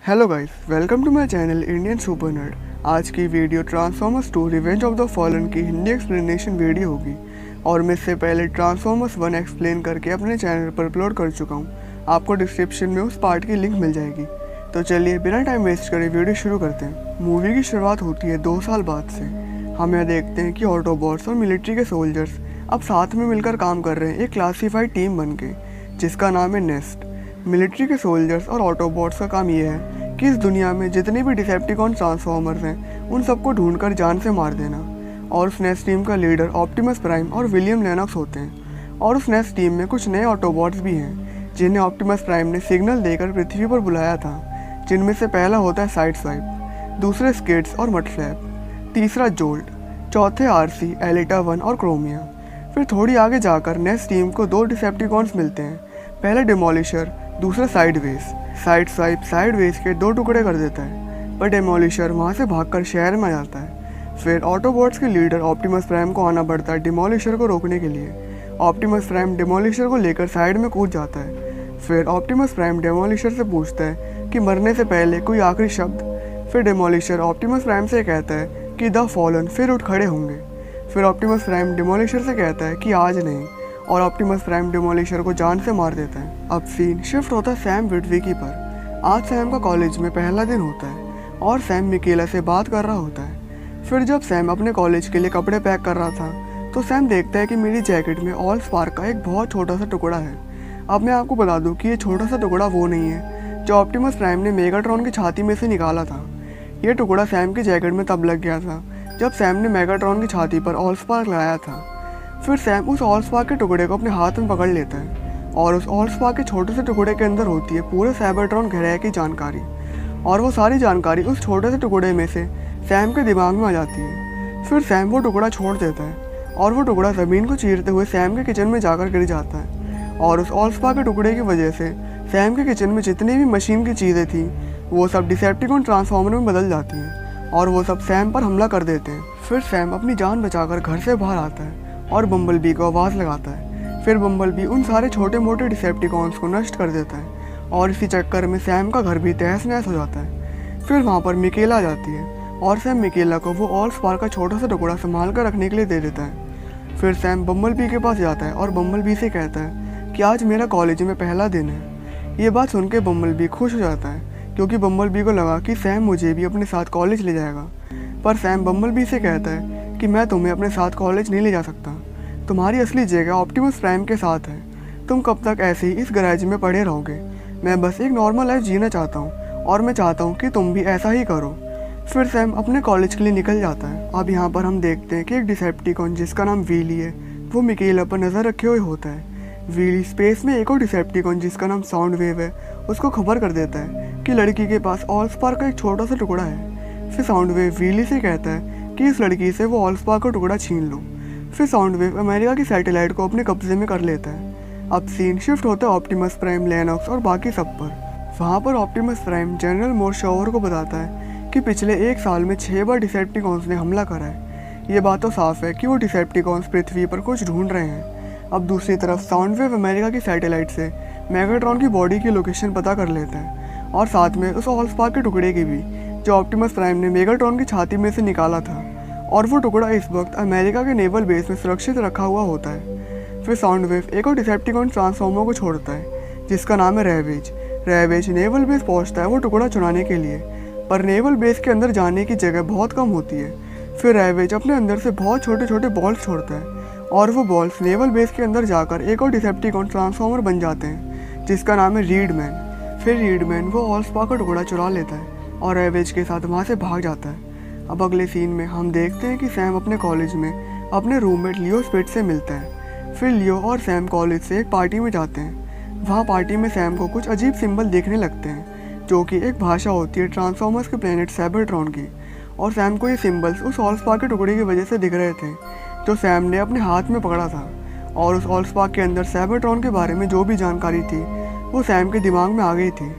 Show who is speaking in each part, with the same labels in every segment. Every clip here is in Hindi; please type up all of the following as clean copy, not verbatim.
Speaker 1: Hello guys, welcome to my channel Indian super nerd. आज की video transformers 2 revenge of the fallen की हिंदी एक्सप्लेनेशन वीडियो होगी और मैं इससे पहले ट्रांसफॉर्मर्स 1 एक्सप्लेन करके अपने चैनल पर अपलोड कर चुका हूँ। आपको डिस्क्रिप्शन में उस पार्ट की लिंक मिल जाएगी। तो चलिए बिना टाइम वेस्ट करे वीडियो शुरू करते हैं। मूवी की शुरुआत होती है 2 साल बाद से। हम यहाँ देखते हैं कि ऑटोबॉट्स और मिलिट्री के सोल्जर्स अब साथ में मिलकर काम कर रहे हैं एक क्लासीफाइड टीम बन के, जिसका नाम है नेस्ट। मिलिट्री के सोल्जर्स और ऑटोबॉट्स का काम यह है कि इस दुनिया में जितने भी डिसेप्टिकॉन ट्रांसफॉर्मर्स हैं उन सबको ढूंढकर जान से मार देना। और उस नेस्ट टीम का लीडर ऑप्टिमस प्राइम और विलियम लेनॉक्स होते हैं। और उस नेस्ट टीम में कुछ नए ऑटोबॉट्स भी हैं जिन्हें ऑप्टिमस प्राइम ने सिग्नल देकर पृथ्वी पर बुलाया था, जिनमें से पहला होता है साइड स्वाइप, दूसरे स्किड्स और मडफ्लैप, तीसरा जोल्ट, चौथे आरसी, एलिटा 1 और क्रोमिया। फिर थोड़ी आगे जाकर नेस्ट टीम को 2 डिसेप्टिकॉन्स मिलते हैं, पहला डिमोलिशर, दूसरा साइडवेज। साइड स्वाइप साइडवेज के 2 टुकड़े कर देता है, पर डिमोलिशर वहाँ से भागकर शहर में आ जाता है। फिर ऑटोबॉट्स के लीडर ऑप्टिमस प्राइम को आना पड़ता है डिमोलिशर को रोकने के लिए। ऑप्टिमस प्राइम डिमोलिशर को लेकर साइड में कूद जाता है। फिर ऑप्टिमस प्राइम डिमोलिशर से पूछता है कि मरने से पहले कोई आखिरी शब्द। फिर डिमोलिशर ऑप्टिमस प्राइम से कहता है कि द फॉलन फिर उठ खड़े होंगे। फिर ऑप्टिमस प्राइम डिमोलिशर से कहता है कि आज नहीं, और ऑप्टिमस प्राइम डिमोलिशर को जान से मार देता है। अब सीन शिफ्ट होता है सैम विटविकी पर। आज सैम का कॉलेज में पहला दिन होता है और सैम मिकेला से बात कर रहा होता है। फिर जब सैम अपने कॉलेज के लिए कपड़े पैक कर रहा था तो सैम देखता है कि मेरी जैकेट में ऑल स्पार्क का एक बहुत छोटा सा टुकड़ा है। अब मैं आपको बता दूं कि ये छोटा सा टुकड़ा वो नहीं है जो ऑप्टिमस प्राइम ने मेगाट्रॉन की छाती में से निकाला था। ये टुकड़ा सैम की जैकेट में तब लग गया था जब सैम ने मेगाट्रॉन की छाती पर ऑल स्पार्क लगाया था। फिर सैम उस ऑल स्पार्क के टुकड़े को अपने हाथ में पकड़ लेता है और उस ऑल स्पार्क के छोटे से टुकड़े के अंदर होती है पूरे साइबरट्रॉन ग्रह की जानकारी, और वो सारी जानकारी उस छोटे से टुकड़े में से सैम के दिमाग में आ जाती है। फिर सैम वो टुकड़ा छोड़ देता है और वो टुकड़ा ज़मीन को चीरते हुए सैम के किचन में जाकर गिर जाता है। और उस ऑल स्पार्क के टुकड़े की वजह से सैम के किचन में जितनी भी मशीन की चीज़ें थी वो सब डिसेप्टिकॉन ट्रांसफॉर्मर में बदल जाती हैं और वो सब सैम पर हमला कर देते हैं। फिर सैम अपनी जान बचाकर घर से बाहर आता है और बम्बलबी को आवाज़ लगाता है। फिर बम्बलबी उन सारे छोटे मोटे डिसेप्टिकॉन्स को नष्ट कर देता है और इसी चक्कर में सैम का घर भी तहस नहस हो जाता है। फिर वहाँ पर मिकेला आ जाती है और सैम मिकेला को वो ऑल स्पार्क का छोटा सा टुकड़ा संभाल कर रखने के लिए दे देता है। फिर सैम बम्बलबी के पास जाता है और बम्बलबी से कहता है कि आज मेरा कॉलेज में पहला दिन है। ये बात सुन के बम्बलबी खुश हो जाता है क्योंकि बम्बलबी को लगा कि सैम मुझे भी अपने साथ कॉलेज ले जाएगा। पर सैम बम्बलबी से कहता है कि मैं तुम्हें अपने साथ कॉलेज नहीं ले जा सकता, तुम्हारी असली जगह ऑप्टिमस प्राइम के साथ है। तुम कब तक ऐसे ही इस गैरेज में पड़े रहोगे? मैं बस एक नॉर्मल लाइफ जीना चाहता हूँ और मैं चाहता हूँ कि तुम भी ऐसा ही करो। फिर सैम अपने कॉलेज के लिए निकल जाता है। अब यहाँ पर हम देखते हैं कि एक डिसेप्टिकॉन जिसका नाम व्हीली है वो मिकेला पर नज़र रखे हुए होता है। व्हीली स्पेस में एक और डिसेप्टिकॉन जिसका नाम साउंड वेव है उसको खबर कर देता है कि लड़की के पास ऑल स्पार्क का एक छोटा सा टुकड़ा है। फिर साउंड वेव व्हीली से कहता है कि इस लड़की से वो ऑल स्पार्क का टुकड़ा छीन लो। फिर साउंड वेव अमेरिका की सैटेलाइट को अपने कब्जे में कर लेता है। अब सीन शिफ्ट होता है ऑप्टिमस प्राइम, लेनॉक्स और बाकी सब पर। वहाँ पर ऑप्टिमस प्राइम जनरल मोर्शोवर को बताता है कि पिछले 1 साल में 6 बार डिसेप्टिकॉन्स ने हमला करा है। ये बात तो साफ है कि वो डिसेप्टिकॉन्स पृथ्वी पर कुछ ढूंढ रहे हैं। अब दूसरी तरफ साउंड वेव अमेरिका की सैटेलाइट से मेगाट्रॉन की बॉडी की लोकेशन पता कर लेता है और साथ में उस ऑल स्पार्क के टुकड़े की भी जो ऑप्टिमस प्राइम ने मेगाट्रॉन की छाती में से निकाला था, और वो टुकड़ा इस वक्त अमेरिका के नेवल बेस में सुरक्षित रखा हुआ होता है। फिर साउंड वेव एक और डिसेप्टिकॉन ट्रांसफॉर्मर को छोड़ता है जिसका नाम है रैवेज। रैवेज नेवल बेस पहुंचता है वो टुकड़ा चुराने के लिए, पर नेवल बेस के अंदर जाने की जगह बहुत कम होती है। फिर रैवेज अपने अंदर से बहुत छोटे छोटे बॉल्स छोड़ता है और वो बॉल्स नेवल बेस के अंदर जाकर एक और डिसेप्टिकॉन ट्रांसफॉर्मर बन जाते हैं जिसका नाम है रीडमैन। फिर रीडमैन वो ऑल स्पार्क का टुकड़ा चुरा लेता है और रैवेज के साथ वहाँ से भाग जाता है। अब अगले सीन में हम देखते हैं कि सैम अपने कॉलेज में अपने रूममेट लियो स्पिट से मिलता है। फिर लियो और सैम कॉलेज से एक पार्टी में जाते हैं। वहाँ पार्टी में सैम को कुछ अजीब सिंबल देखने लगते हैं जो कि एक भाषा होती है ट्रांसफॉर्मर्स के प्लेनेट साइबरट्रॉन की, और सैम को ये सिंबल्स उस ऑल स्पार्क के टुकड़े की वजह से दिख रहे थे जो सैम ने अपने हाथ में पकड़ा था। और उस ऑल स्पार्क के अंदर साइबरट्रॉन के बारे में जो भी जानकारी थी वो सैम के दिमाग में आ गई थी।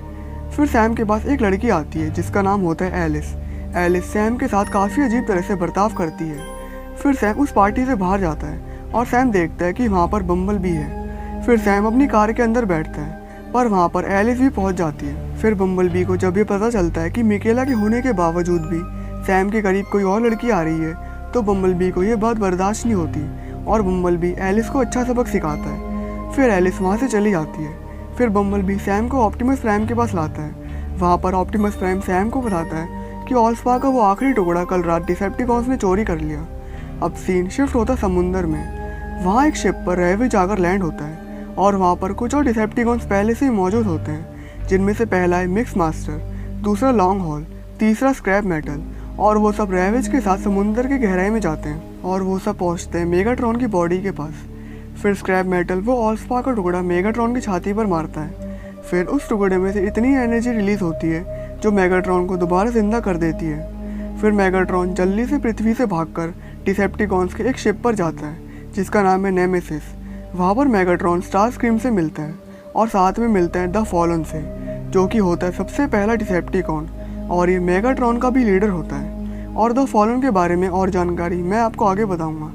Speaker 1: फिर सैम के पास एक लड़की आती है जिसका नाम होता है एलिस। एलिस सैम के साथ काफ़ी अजीब तरह से बर्ताव करती है। फिर सैम उस पार्टी से बाहर जाता है और सैम देखता है कि वहाँ पर बम्बल भी है। फिर सैम अपनी कार के अंदर बैठता है पर वहाँ पर एलिस भी पहुँच जाती है। फिर बम्बलबी को जब ये पता चलता है कि मिकेला के होने के बावजूद भी सैम के करीब कोई और लड़की आ रही है, तो बम्बलबी को ये बात बर्दाश्त नहीं होती और बम्बलबी एलिस को अच्छा सबक सिखाता है। फिर एलिस वहाँ से चली जाती है। फिर बम्बलबी सैम को ऑप्टिमस प्राइम के पास लाता है। वहाँ पर ऑप्टिमस प्राइम सैम को बताता है कि ऑलस्पार का वो आखिरी टुकड़ा कल रात डिसेप्टिकॉन्स ने चोरी कर लिया। अब सीन शिफ्ट होता समुंदर में। वहाँ एक शिप पर रेविज आकर लैंड होता है और वहाँ पर कुछ और डिसेप्टिकॉन्स पहले से ही मौजूद होते हैं, जिनमें से पहला है मिक्स मास्टर, दूसरा लॉन्ग हॉल, तीसरा स्क्रैप मेटल। और वो सब रेविज के साथ समुंदर की गहराई में जाते हैं और वो सब पहुँचते हैं मेगाट्रॉन की बॉडी के पास। फिर स्क्रैप मेटल वो ऑलस्पार का टुकड़ा मेगाट्रॉन की छाती पर मारता है। फिर उस टुकड़े में से इतनी एनर्जी रिलीज होती है जो मेगाट्रॉन को दोबारा जिंदा कर देती है। फिर मेगाट्रॉन जल्दी से पृथ्वी से भागकर डिसेप्टिकॉन्स के एक शिप पर जाता है जिसका नाम है नेमेसिस। वहाँ पर मेगाट्रॉन स्टारस्क्रीम से मिलता है और साथ में मिलता है द फॉलन से, जो कि होता है सबसे पहला डिसेप्टिकॉन और ये मेगाट्रॉन का भी लीडर होता है। और द फॉलन के बारे में और जानकारी मैं आपको आगे बताऊँगा।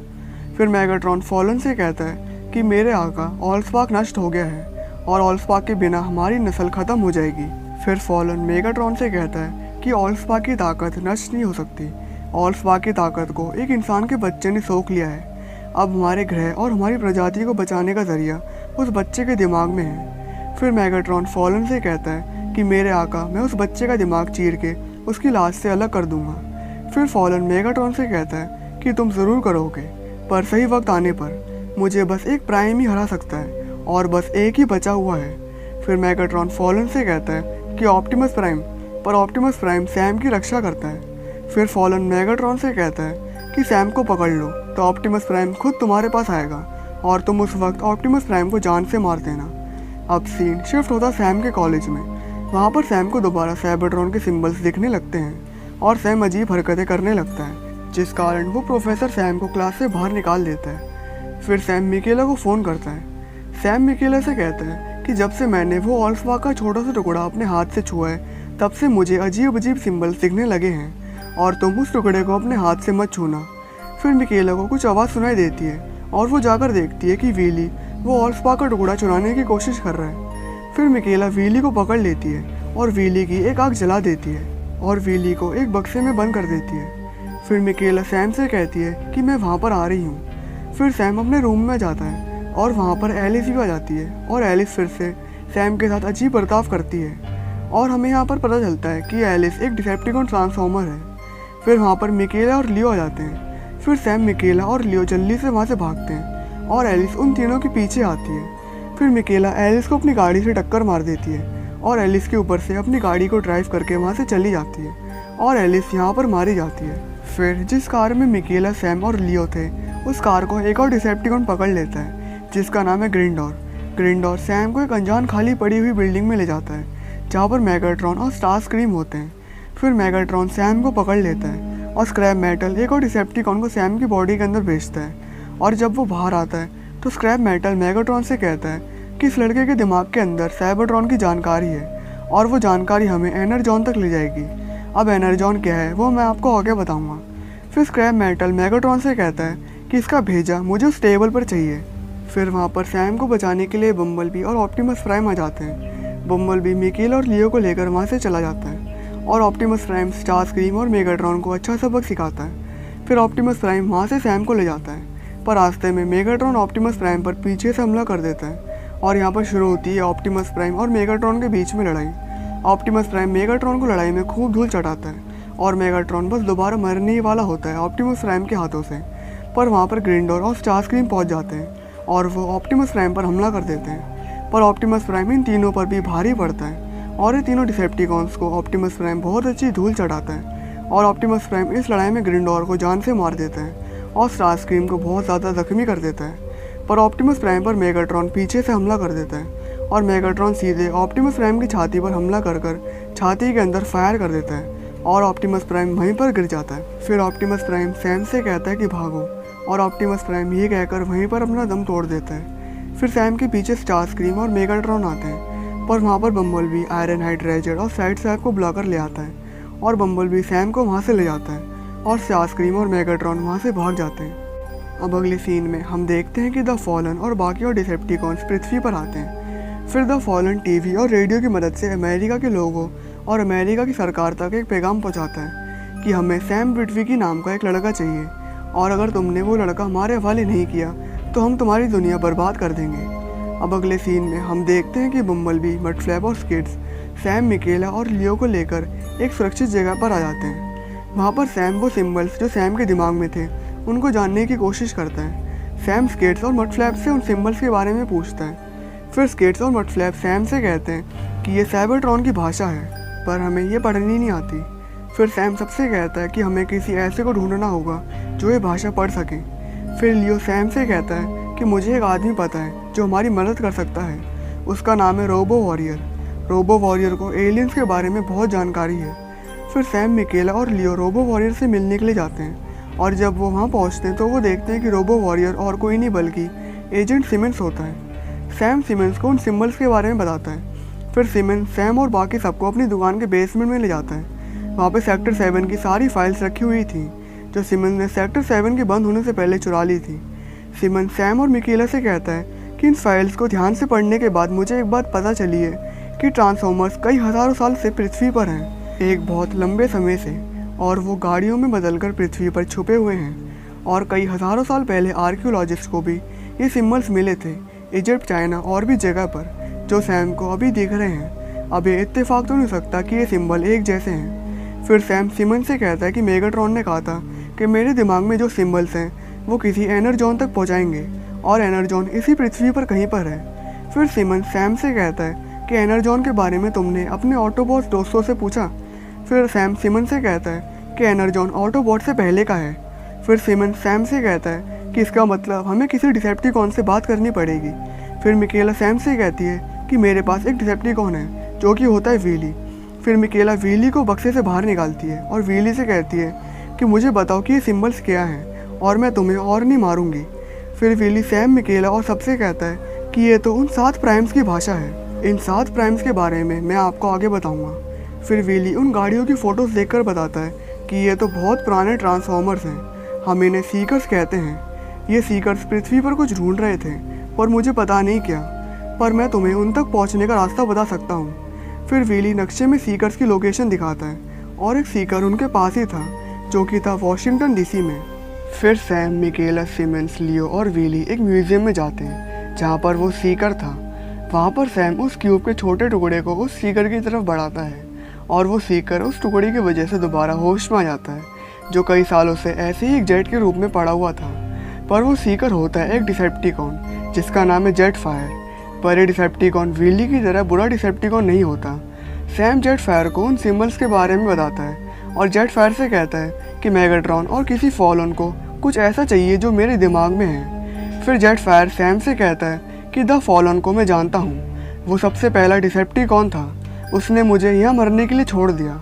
Speaker 1: फिर मेगाट्रॉन फॉलन से कहता है कि मेरे आका ऑलस्पार्क नष्ट हो गया है और ऑलस्पार्क के बिना हमारी नस्ल खत्म हो जाएगी। फिर फॉलन मेगाट्रॉन से कहता है कि ऑलस्पार्क की ताकत नष्ट नहीं हो सकती। ऑलस्पार्क की ताकत को एक इंसान के बच्चे ने सोख लिया है। अब हमारे ग्रह और हमारी प्रजाति को बचाने का जरिया उस बच्चे के दिमाग में है। फिर मेगाट्रॉन फॉलन से कहता है कि मेरे आका मैं उस बच्चे का दिमाग चीर के उसकी लाश से अलग कर दूंगा। फिर फॉलन मेगाट्रॉन से कहता है कि तुम ज़रूर करोगे, पर सही वक्त आने पर मुझे बस एक प्राइम ही हरा सकता है और बस एक ही बचा हुआ है। फिर मेगाट्रॉन फॉलन से कहता है कि ऑप्टिमस प्राइम, पर ऑप्टिमस प्राइम सैम की रक्षा करता है। फिर फॉलन मेगाट्रॉन से कहता है कि सैम को पकड़ लो तो ऑप्टिमस प्राइम खुद तुम्हारे पास आएगा और तुम उस वक्त ऑप्टिमस प्राइम को जान से मार देना। अब सीन शिफ्ट होता सैम के कॉलेज में। वहाँ पर सैम को दोबारा साइबरट्रॉन के सिंबल्स दिखने लगते हैं और सैम अजीब हरकतें करने लगता है, जिस कारण वो प्रोफेसर सैम को क्लास से बाहर निकाल देता है। फिर सैम मिकेला को फ़ोन करता है। सैम मिकेला से कहता है कि जब से मैंने वो ऑलस्पार्क का छोटा सा टुकड़ा अपने हाथ से छुआ है, तब से मुझे अजीब अजीब सिंबल्स दिखने लगे हैं और तुम उस टुकड़े को अपने हाथ से मत छूना। फिर मिकेला को कुछ आवाज़ सुनाई देती है और वो जाकर देखती है कि वीली वो ऑलस्पार्क का टुकड़ा चुराने की कोशिश कर रहा है। फिर मिकेला वीली को पकड़ लेती है और वीली की एक आग जला देती है और वीली को एक बक्से में बंद कर देती है। फिर मिकेला सैम से कहती है कि मैं वहाँ पर आ रही हूँ। फिर सैम अपने रूम में जाता है और वहाँ पर एलिस भी आ जाती है और एलिस फिर से सैम के साथ अजीब बर्ताव करती है और हमें यहाँ पर पता चलता है कि एलिस एक डिसेप्टिकॉन ट्रांसफॉर्मर है। फिर वहाँ पर मिकेला और लियो आ जाते हैं। फिर सैम, मिकेला और लियो जल्दी से वहाँ से भागते हैं और एलिस उन तीनों के पीछे आती है। फिर मिकेला एलिस को अपनी गाड़ी से टक्कर मार देती है और एलिस के ऊपर से अपनी गाड़ी को ड्राइव करके वहाँ से चली जाती है और एलिस यहाँ पर मारी जाती है। फिर जिस कार में मिकेला, सैम और लियो थे, उस कार को एक और डिसेप्टिकॉन पकड़ लेता है जिसका नाम है ग्रिंडोर। ग्रिंडोर सैम को एक अनजान खाली पड़ी हुई बिल्डिंग में ले जाता है जहाँ पर मेगाट्रॉन और स्टारस्क्रीम होते हैं। फिर मेगाट्रॉन सैम को पकड़ लेता है और स्क्रैप मेटल एक और डिसेप्टिकॉन को सैम की बॉडी के अंदर भेजता है और जब वो बाहर आता है तो स्क्रैप मेटल मेगाट्रॉन से कहता है कि इस लड़के के दिमाग के अंदर साइबरट्रॉन की जानकारी है और वो जानकारी हमें एनर्जॉन तक ले जाएगी। अब एनर्जॉन क्या है वो मैं आपको आगे बताऊँगा। फिर स्क्रैप मेटल मेगाट्रॉन से कहता है कि इसका भेजा मुझे उस टेबल पर चाहिए। फिर वहाँ पर सैम को बचाने के लिए बम्बलबी और ऑप्टिमस प्राइम आ जाते हैं। बम्बलबी मिकेला और लियो को लेकर वहाँ से चला जाता है और ऑप्टिमस प्राइम स्टारस्क्रीम और मेगाट्रॉन को अच्छा सबक सिखाता है। फिर ऑप्टिमस प्राइम वहाँ से सैम को ले जाता है, पर रास्ते में मेगाट्रॉन ऑप्टिमस प्राइम पर पीछे से हमला कर देता है और यहाँ पर शुरू होती है ऑप्टिमस प्राइम और मेगाट्रॉन के बीच में लड़ाई। ऑप्टिमस प्राइम मेगाट्रॉन को लड़ाई में खूब धूल चटाता है और मेगाट्रॉन बस दोबारा मरने ही वाला होता है ऑप्टिमस प्राइम के हाथों से। पर वहाँ पर ग्रिंडोर और स्टारस्क्रीम पहुँच जाते हैं और वो ऑप्टिमस प्राइम पर हमला कर देते हैं, पर ऑप्टिमस प्राइम इन तीनों पर भी भारी पड़ता है और ये तीनों डिसेप्टिकॉन्स को ऑप्टिमस प्राइम बहुत अच्छी धूल चढ़ाता है और ऑप्टिमस प्राइम इस लड़ाई में ग्रिंडोर को जान से मार देता है और स्टारस्क्रीम को बहुत ज़्यादा जख्मी कर देता है। पर ऑप्टिमस प्राइम पर मेगाट्रॉन पीछे से हमला कर देता है और मेगाट्रॉन सीधे ऑप्टिमस प्राइम की छाती पर हमला कर छाती के अंदर फायर कर देता है और ऑप्टिमस प्राइम वहीं पर गिर जाता है। फिर ऑप्टिमस प्राइम सैम से कहता है कि भागो और ऑप्टिमस प्राइम ये कहकर वहीं पर अपना दम तोड़ देता है। फिर सैम के पीछे स्टारस्क्रीम और मेगाट्रॉन आते हैं, पर वहाँ पर बम्बलबी आयरनहाइड, रेजर और साइड सैप को बुलाकर ले आता है और बम्बलबी सैम को वहाँ से ले जाता है और स्टारस्क्रीम और मेगाट्रॉन वहाँ से भाग जाते हैं। अब अगले सीन में हम देखते हैं कि द फॉलन और बाकी और डिसेप्टिकॉन्स पृथ्वी पर आते हैं। फिर द फॉलन टीवी और रेडियो की मदद से अमेरिका के लोगों और अमेरिका की सरकार तक एक पैगाम पहुंचाता है कि हमें सैम विट्विकी नाम का एक लड़का चाहिए, और अगर तुमने वो लड़का हमारे हवाले नहीं किया तो हम तुम्हारी दुनिया बर्बाद कर देंगे। अब अगले सीन में हम देखते हैं कि बम्बलबी, मडफ्लैप और स्किड्स सैम, मिकेला और लियो को लेकर एक सुरक्षित जगह पर आ जाते हैं। वहाँ पर सैम वो सिम्बल्स जो सैम के दिमाग में थे उनको जानने की कोशिश करता है। सैम स्किड्स और मडफ्लैप से उन सिम्बल्स के बारे में पूछता है। फिर स्किड्स और मडफ्लैप सैम से कहते हैं कि ये साइबरट्रॉन की भाषा है, पर हमें ये पढ़नी नहीं आती। फिर सैम सबसे कहता है कि हमें किसी ऐसे को ढूंढना होगा जो ये भाषा पढ़ सके। फिर लियो सैम से कहता है कि मुझे एक आदमी पता है जो हमारी मदद कर सकता है, उसका नाम है रोबो वॉरियर। रोबो वॉरियर को एलियंस के बारे में बहुत जानकारी है। फिर सैम, मिकेला और लियो रोबो वॉरियर से मिलने के लिए जाते हैं, और जब वो वहाँ पहुँचते हैं तो वो देखते हैं कि रोबो वॉरियर और कोई नहीं बल्कि एजेंट सिमंस होता है। सैम सिमंस को उन सिम्बल्स के बारे में बताता है। फिर सिमंस सैम और बाकी सबको अपनी दुकान के बेसमेंट में ले जाता है। वहाँ पे सेक्टर 7 की सारी फाइल्स रखी हुई थी जो सिमंस ने सेक्टर 7 के बंद होने से पहले चुरा ली थी। सिमंस सैम और मिकेला से कहता है कि इन फाइल्स को ध्यान से पढ़ने के बाद मुझे एक बात पता चली है कि ट्रांसफॉर्मर्स कई हज़ारों साल से पृथ्वी पर हैं, एक बहुत लंबे समय से, और वो गाड़ियों में बदलकर पृथ्वी पर छुपे हुए हैं। और कई हज़ारों साल पहले आर्कियोलॉजिस्ट को भी ये सिम्बल्स मिले थे, इजिप्ट, चाइना और भी जगह पर, जो सैम को अभी दिख रहे हैं। अब ये इत्तेफाक तो नहीं सकता कि ये सिंबल एक जैसे हैं। फिर सैम सिमंस से कहता है कि मेगाट्रॉन ने कहा था कि मेरे दिमाग में जो सिंबल्स हैं वो किसी एनर्जॉन तक पहुंचाएंगे, और एनर्जॉन इसी पृथ्वी पर कहीं पर है। फिर सिमंस सैम से कहता है कि एनर्जॉन के बारे में तुमने अपने ऑटोबॉट दोस्तों से पूछा। फिर सैम सिमंस से कहता है कि एनर्जॉन ऑटोबॉट से पहले का है। फिर सिमंस सैम से कहता है कि इसका मतलब हमें किसी डिसेप्टिकॉन से बात करनी पड़ेगी। फिर मिकेला सैम से कहती है कि मेरे पास एक डिसेप्टिकॉन है जो कि होता है व्हीली। फिर मिकेला व्हीली को बक्से से बाहर निकालती है और व्हीली से कहती है कि मुझे बताओ कि ये सिंबल्स क्या हैं और मैं तुम्हें और नहीं मारूंगी। फिर व्हीली सैम, मिकेला और सबसे कहता है कि ये तो उन 7 प्राइम्स की भाषा है। इन 7 प्राइम्स के बारे में मैं आपको आगे बताऊंगा। फिर व्हीली उन गाड़ियों की फ़ोटोज़ देखकर बताता है कि ये तो बहुत पुराने ट्रांसफॉर्मर्स हैं, हम इन्हें सीकर्स कहते हैं। ये सीकर्स पृथ्वी पर कुछ ढूंढ रहे थे और मुझे पता नहीं क्या, पर मैं तुम्हें उन तक पहुंचने का रास्ता बता सकता हूँ। फिर व्हीली नक्शे में सीकर्स की लोकेशन दिखाता है और एक सीकर उनके पास ही था जो कि था वॉशिंगटन डीसी में। फिर सैम, मिकेला, सिमंस, लियो और व्हीली एक म्यूजियम में जाते हैं जहाँ पर वो सीकर था। वहाँ पर सैम उस क्यूब के छोटे टुकड़े को उस सीकर की तरफ बढ़ाता है और वो सीकर उस टुकड़े की वजह से दोबारा होश में आ जाता है, जो कई सालों से ऐसे ही एक जेट के रूप में पड़ा हुआ था। पर वो सीकर होता है एक डिसेप्टिकॉन जिसका नाम है जेटफायर। पर ये डिसेप्टिकॉन व्हीली की तरह बुरा डिसेप्टिकॉन नहीं होता। सैम जेटफायर को उन सिंबल्स के बारे में बताता है और जेटफायर से कहता है कि मेगाट्रॉन और किसी फॉलन को कुछ ऐसा चाहिए जो मेरे दिमाग में है। फिर जेटफायर सैम से कहता है कि द फॉलन को मैं जानता हूँ, वो सबसे पहला डिसेप्टिकॉन था, उसने मुझे यहाँ मरने के लिए छोड़ दिया।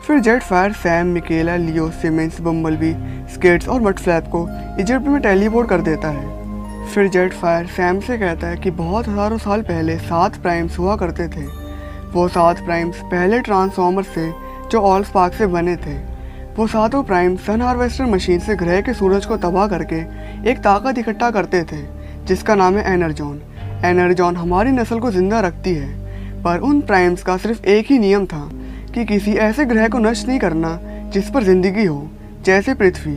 Speaker 1: फिर जेटफायर सैम, मिकेला, लियो, सिमंस, बम्बलबी, स्किड्स और मडफ्लैप को इजिप्ट में टेलीपोर्ट कर देता है। फिर जेटफायर सैम से कहता है कि बहुत हज़ारों साल पहले 7 प्राइम्स हुआ करते थे। वो 7 प्राइम्स पहले ट्रांसफॉर्मर्स थे जो ऑलस्पार्क से बने थे। वो 7 प्राइम्स सन हार्वेस्टर मशीन से ग्रह के सूरज को तबाह करके एक ताकत इकट्ठा करते थे जिसका नाम है एनर्जॉन। एनर्जॉन हमारी नस्ल को जिंदा रखती है, पर उन प्राइम्स का सिर्फ एक ही नियम था कि किसी ऐसे ग्रह को नष्ट नहीं करना जिस पर जिंदगी हो, जैसे पृथ्वी।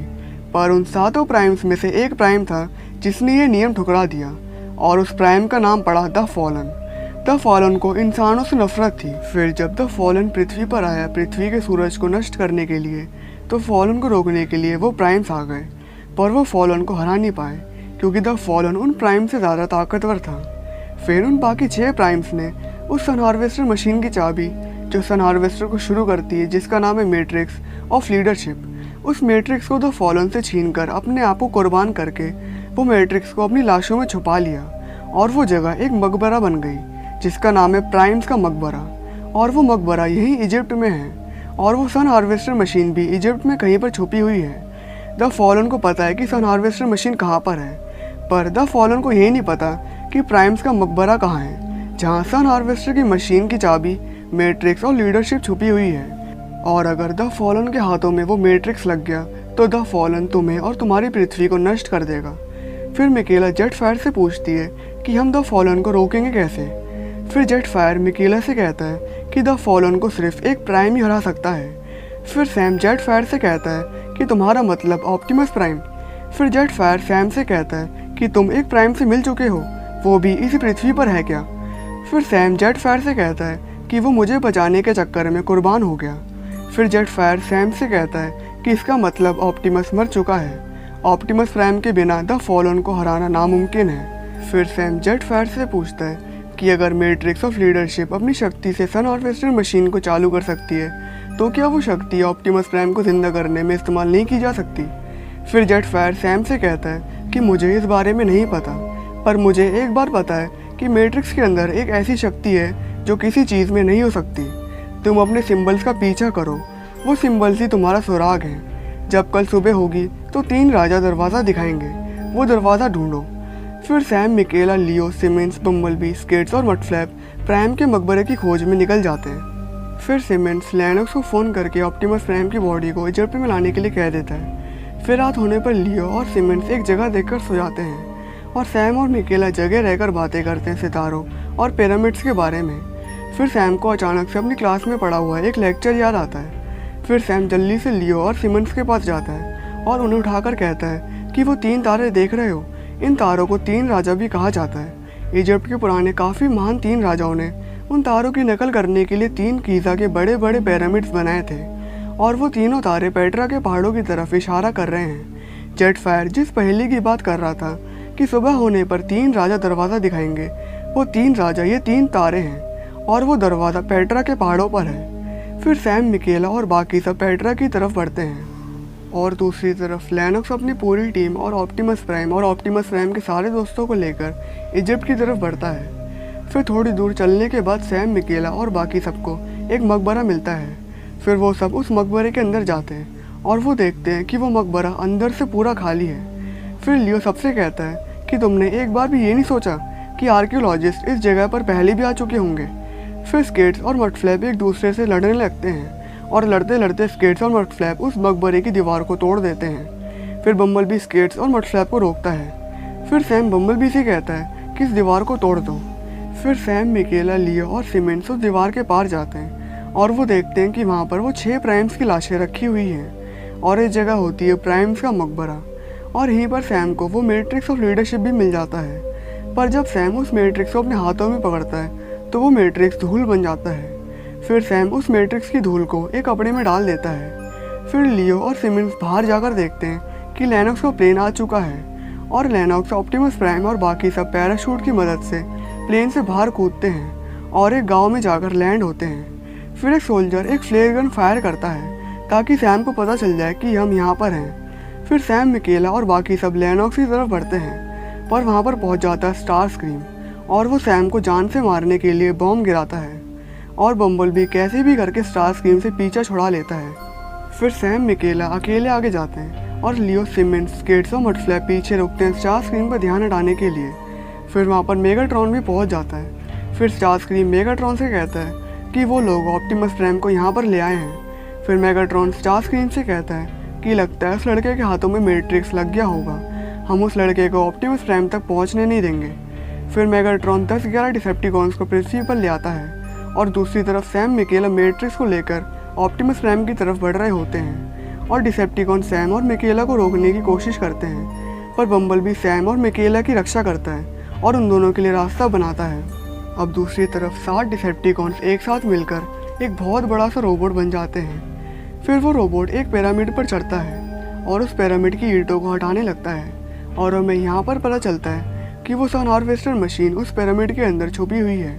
Speaker 1: पर उन 7 प्राइम्स में से एक प्राइम था जिसने ये नियम ठुकरा दिया, और उस प्राइम का नाम पड़ा द फॉलन। द फॉलन को इंसानों से नफरत थी। फिर जब द फॉलन पृथ्वी पर आया पृथ्वी के सूरज को नष्ट करने के लिए, तो फॉलन को रोकने के लिए वो प्राइम्स आ गए, पर वो फॉलन को हरा नहीं पाए क्योंकि द फॉलन उन प्राइम से ज़्यादा ताकतवर था। फिर उन बाकी 6 प्राइम्स ने उस सन हार्वेस्टर मशीन की चाबी जो सन हार्वेस्टर को शुरू करती है, जिसका नाम है मैट्रिक्स ऑफ लीडरशिप, उस मैट्रिक्स को द फॉलन से छीनकर अपने आप को कुर्बान करके वो मैट्रिक्स को अपनी लाशों में छुपा लिया, और वो जगह एक मकबरा बन गई जिसका नाम है प्राइम्स का मकबरा। और वो मकबरा यहीं इजिप्ट में है, और वो सन हार्वेस्टर मशीन भी इजिप्ट में कहीं पर छुपी हुई है। द फॉलन को पता है कि सन हार्वेस्टर मशीन कहाँ पर है, पर द फॉलन को यही नहीं पता कि प्राइम्स का मकबरा कहाँ है जहाँ सन हार्वेस्टर की मशीन की चाबी, मैट्रिक्स और लीडरशिप छुपी हुई है। और अगर द फॉलन के हाथों में वो मैट्रिक्स लग गया तो द फॉलन तुम्हें और तुम्हारी पृथ्वी को नष्ट कर देगा। फिर मिकेला जेटफायर से पूछती है कि हम द फॉलन को रोकेंगे कैसे। फिर जेटफायर मिकेला से कहता है कि द फॉलन को सिर्फ एक प्राइम ही हरा सकता है। फिर सैम जेटफायर से कहता है कि तुम्हारा मतलब ऑप्टिमस प्राइम। फिर जेटफायर सैम से कहता है कि तुम एक प्राइम से मिल चुके हो, वो भी इसी पृथ्वी पर है क्या। फिर सैम जेटफायर से कहता है कि वो मुझे बचाने के चक्कर में कुर्बान हो गया। फिर जेटफायर सैम से कहता है कि इसका मतलब ऑप्टिमस मर चुका है, ऑप्टिमस प्राइम के बिना द फॉलन को हराना नामुमकिन है। फिर सैम जेटफायर से पूछता है कि अगर मैट्रिक्स ऑफ लीडरशिप अपनी शक्ति से सन हार्वेस्टर मशीन को चालू कर सकती है तो क्या वो शक्ति ऑप्टिमस प्राइम को जिंदा करने में इस्तेमाल नहीं की जा सकती। फिर जेटफायर सैम से कहता है कि मुझे इस बारे में नहीं पता, पर मुझे एक बार पता है कि मैट्रिक्स के अंदर एक ऐसी शक्ति है जो किसी चीज़ में नहीं हो सकती। तुम अपने सिंबल्स का पीछा करो, वो सिंबल्स ही तुम्हारा सुराग है। जब कल सुबह होगी तो 3 राजा दरवाज़ा दिखाएंगे, वो दरवाज़ा ढूंढो। फिर सैम, मिकेला, लियो, सिमेंस, बम्बलबी, स्केट्स और मटफ्लैप प्राइम के मकबरे की खोज में निकल जाते हैं। फिर सिमेंस लेनोक्स को फ़ोन करके ऑप्टिमस प्राइम की बॉडी को इजिप्ट में लाने के लिए कह देता है। फिर रात होने पर लियो और सिमेंस एक जगह देखकर सो जाते हैं और सैम और मिकेला जगह रहकर बातें करते हैं सितारों और पिरामिड्स के बारे में। फिर सैम को अचानक से अपनी क्लास में पढ़ा हुआ एक लेक्चर याद आता है। फिर सैम जल्दी से लियो और सिमेंस के पास जाता है और उन्हें उठाकर कहता है कि वो 3 तारे देख रहे हो, इन तारों को 3 राजा भी कहा जाता है। इजिप्ट के पुराने काफ़ी महान 3 राजाओं ने उन तारों की नकल करने के लिए 3 गीज़ा के बड़े बड़े पिरामिड्स बनाए थे और वो तीनों तारे पेट्रा के पहाड़ों की तरफ इशारा कर रहे हैं। जेटफायर जिस पहेली की बात कर रहा था कि सुबह होने पर 3 राजा दरवाज़ा दिखाएंगे, वो 3 राजा ये 3 तारे हैं और वो दरवाज़ा पेट्रा के पहाड़ों पर है। फिर सैम, मिकेला और बाकी सब पेट्रा की तरफ बढ़ते हैं और दूसरी तरफ लेनोक्स अपनी पूरी टीम और ऑप्टिमस प्राइम के सारे दोस्तों को लेकर इजिप्ट की तरफ बढ़ता है। फिर थोड़ी दूर चलने के बाद सैम, मिकेला और बाकी सबको एक मकबरा मिलता है। फिर वो सब उस मकबरे के अंदर जाते हैं और वो देखते हैं कि वो मकबरा अंदर से पूरा खाली है। फिर लियो सबसे कहता है कि तुमने एक बार भी ये नहीं सोचा कि आर्कियोलॉजिस्ट इस जगह पर पहले भी आ चुके होंगे। फिर स्केट्स और मटफ्लैप एक दूसरे से लड़ने लगते हैं और लड़ते लड़ते स्केट्स और मटफ्लैप उस मकबरे की दीवार को तोड़ देते हैं। फिर बम्बलबी स्केट्स और मटफ्लैप को रोकता है। फिर सैम बम्बलबी से कहता है कि इस दीवार को तोड़ दो। फिर सैम, मिकेला, लियो और सिमेंस उस दीवार के पार जाते हैं और वो देखते हैं कि वहाँ पर वो 6 प्राइम्स की लाशें रखी हुई हैं और इस जगह होती है प्राइम्स का मकबरा। और यहीं पर सैम को वो मैट्रिक्स ऑफ लीडरशिप भी मिल जाता है। पर जब सैम उस मैट्रिक्स को अपने हाथों में पकड़ता है तो वो मैट्रिक्स धूल बन जाता है। फिर सैम उस मैट्रिक्स की धूल को एक कपड़े में डाल देता है। फिर लियो और सिमेंस बाहर जाकर देखते हैं कि लेनोक्स का प्लेन आ चुका है और लेनोक्स, ऑप्टिमस प्राइम और बाकी सब पैराशूट की मदद से प्लेन से बाहर कूदते हैं और एक गांव में जाकर लैंड होते हैं। फिर एक सोल्जर एक फ्लेयर गन फायर करता है ताकि सैम को पता चल जाए कि हम यहाँ पर हैं। फिर सैम, मिकेला और बाकी सब लेनोक्स की तरफ बढ़ते हैं, पर वहाँ पर पहुँच जाता है स्टार स्क्रीम और वो सैम को जान से मारने के लिए बॉम्ब गिराता है और बम्बलबी कैसे भी करके स्टार स्क्रीम से पीछा छुड़ा लेता है। फिर सैम, मिकेला अकेले आगे जाते हैं और लियो, सिमेंस, स्केट्स और मटफ्लैप पीछे रुकते हैं स्टार स्क्रीम पर ध्यान हटाने के लिए। फिर वहाँ पर मेगाट्रॉन भी पहुँच जाता है। फिर स्टार स्क्रीम मेगाट्रॉन से कहता है कि वो लोग ऑप्टिमस प्राइम को यहाँ पर ले आए हैं। फिर मेगाट्रॉन स्टार स्क्रीम से कहता है कि लगता है उस लड़के के हाथों में मैट्रिक्स लग गया होगा, हम उस लड़के को ऑप्टिमस प्राइम तक पहुँचने नहीं देंगे। फिर मेगाट्रॉन 10-11 डिसेप्टिकॉन्स को पृथ्वी पर ले आता है और दूसरी तरफ सैम, मिकेला मैट्रिक्स को लेकर ऑप्टिमस प्राइम की तरफ बढ़ रहे होते हैं और डिसेप्टिकॉन सैम और मिकेला को रोकने की कोशिश करते हैं, पर बम्बलबी सैम और मिकेला की रक्षा करता है और उन दोनों के लिए रास्ता बनाता है। अब दूसरी तरफ 7 डिसेप्टिकॉन्स एक साथ मिलकर एक बहुत बड़ा सा रोबोट बन जाते हैं। फिर वो रोबोट एक पिरामिड पर चढ़ता है और उस पिरामिड की ईंटों को हटाने लगता है और हमें यहाँ पर पता चलता है कि वो सन हार्वेस्टर मशीन उस पिरामिड के अंदर छुपी हुई है।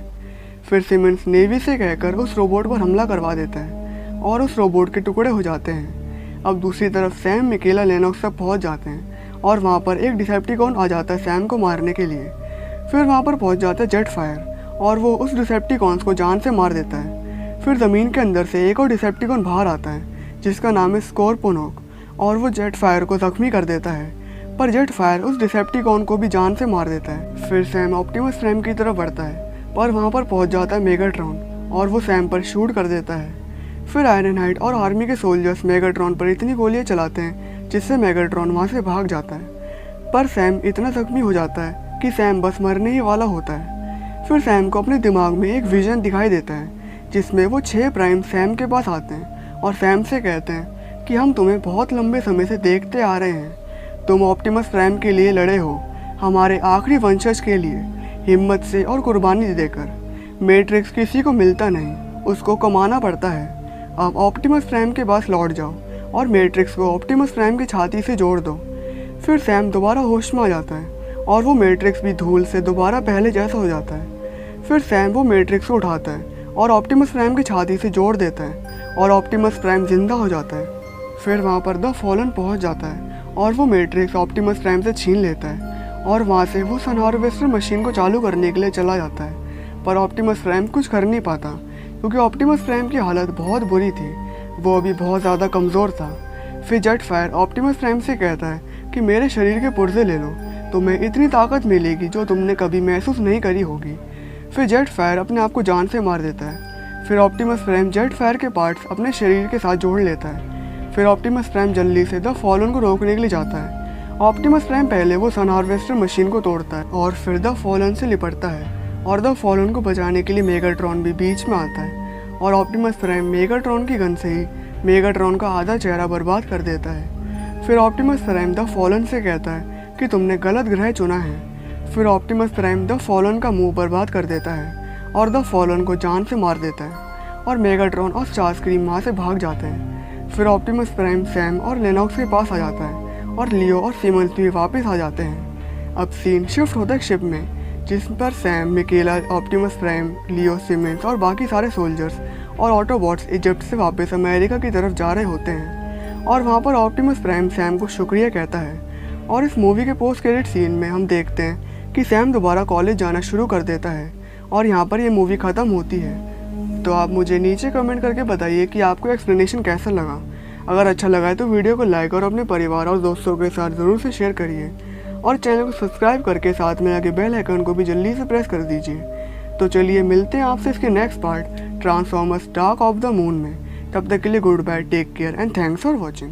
Speaker 1: फिर सिमेंस नेवी से कहकर उस रोबोट पर हमला करवा देता है और उस रोबोट के टुकड़े हो जाते हैं। अब दूसरी तरफ सैम, मिकेला, लेनोक्स तक पहुँच जाते हैं और वहाँ पर एक डिसेप्टिकॉन आ जाता है सैम को मारने के लिए। फिर वहाँ पर पहुँच जाता है जेटफायर और वो उस डिसेप्टिकॉन्स को जान से मार देता है। फिर ज़मीन के अंदर से एक और डिसेप्टिकॉन बाहर आता है जिसका नाम है स्कॉर्पोनोक और वो जेटफायर को जख्मी कर देता है, पर जेटफायर उस डिसेप्टिकॉन को भी जान से मार देता है। फिर सैम ऑप्टिमस प्राइम की तरफ बढ़ता है पर वहाँ पर पहुँच जाता है मेगाट्रॉन और वो सैम पर शूट कर देता है। फिर आयरनहाइड और आर्मी के सोल्जर्स मेगाट्रॉन पर इतनी गोलियाँ चलाते हैं जिससे मेगाट्रॉन वहाँ से भाग जाता है, पर सैम इतना जख्मी हो जाता है कि सैम बस मरने ही वाला होता है। फिर सैम को अपने दिमाग में एक विजन दिखाई देता है जिसमें वो 6 प्राइम सैम के पास आते हैं और सैम से कहते हैं कि हम तुम्हें बहुत लंबे समय से देखते आ रहे हैं। तुम ऑप्टिमस प्राइम के लिए लड़े हो, हमारे आखिरी वंशज के लिए, हिम्मत से और कुर्बानी देकर। मैट्रिक्स किसी को मिलता नहीं, उसको कमाना पड़ता है। अब ऑप्टिमस प्राइम के पास लौट जाओ और मैट्रिक्स को ऑप्टिमस प्राइम की छाती से जोड़ दो। फिर सैम दोबारा होश में आ जाता है और वो मैट्रिक्स भी धूल से दोबारा पहले जैसा हो जाता है। फिर सैम वो मैट्रिक्स को उठाता है और ऑप्टिमस प्राइम की छाती से जोड़ देता है और ऑप्टिमस प्राइम जिंदा हो जाता है। फिर वहाँ पर द फॉलन पहुँच जाता है और वो मैट्रिक्स ऑप्टिमस प्राइम से छीन लेता है और वहाँ से वो सन हार्वेस्टर मशीन को चालू करने के लिए चला जाता है। पर ऑप्टिमस प्राइम कुछ कर नहीं पाता क्योंकि ऑप्टिमस प्राइम की हालत बहुत बुरी थी, वो अभी बहुत ज़्यादा कमज़ोर था। फिर जेटफायर ऑप्टिमस प्राइम से कहता है कि मेरे शरीर के पुर्जे ले लो, तुम्हें इतनी ताकत मिलेगी जो तुमने कभी महसूस नहीं करी होगी। फिर जेटफायर अपने आप को जान से मार देता है। फिर ऑप्टिमस प्राइम जेटफायर के पार्ट्स अपने शरीर के साथ जोड़ लेता है। फिर ऑप्टिमस प्राइम जल्दी से द फॉलन को रोकने के लिए जाता है। ऑप्टिमस प्राइम पहले वो सन हार्वेस्टर मशीन को तोड़ता है और फिर द फॉलन से लिपटता है और द फॉलन को बचाने के लिए मेगाट्रॉन भी बीच में आता है और ऑप्टिमस प्राइम मेगाट्रॉन की गन से ही मेगाट्रॉन का आधा चेहरा बर्बाद कर देता है। फिर ऑप्टिमस प्राइम द फॉलन से कहता है कि तुमने गलत ग्रह चुना है। फिर ऑप्टिमस प्राइम द फॉलन का मुंह बर्बाद कर देता है और द फॉलन को जान से मार देता है और मेगाट्रॉन और स्टारस्क्रीम वहाँ से भाग जाते हैं। फिर ऑप्टिमस प्राइम सैम और लेनॉक्स के पास आ जाता है और लियो और सिमंस भी वापस आ जाते हैं। अब सीन शिफ्ट होता है शिप में, जिस पर सैम, मिकेला, ऑप्टिमस प्राइम, लियो, सिमंस और बाकी सारे सोल्जर्स और ऑटोबॉट्स इजिप्ट से वापस अमेरिका की तरफ जा रहे होते हैं और वहाँ पर ऑप्टिमस प्राइम सैम को शुक्रिया कहता है। और इस मूवी के पोस्ट क्रेडिट सीन में हम देखते हैं कि सैम दोबारा कॉलेज जाना शुरू कर देता है और यहाँ पर ये मूवी ख़त्म होती है। तो आप मुझे नीचे कमेंट करके बताइए कि आपको एक्सप्लेनेशन कैसा लगा। अगर अच्छा लगा है तो वीडियो को लाइक और अपने परिवार और दोस्तों के साथ ज़रूर से शेयर करिए और चैनल को सब्सक्राइब करके साथ में लगे बेल आइकन को भी जल्दी से प्रेस कर दीजिए। तो चलिए मिलते हैं आपसे इसके next part transformers dark of the moon में। तब तक के लिए goodbye, take care and thanks for watching.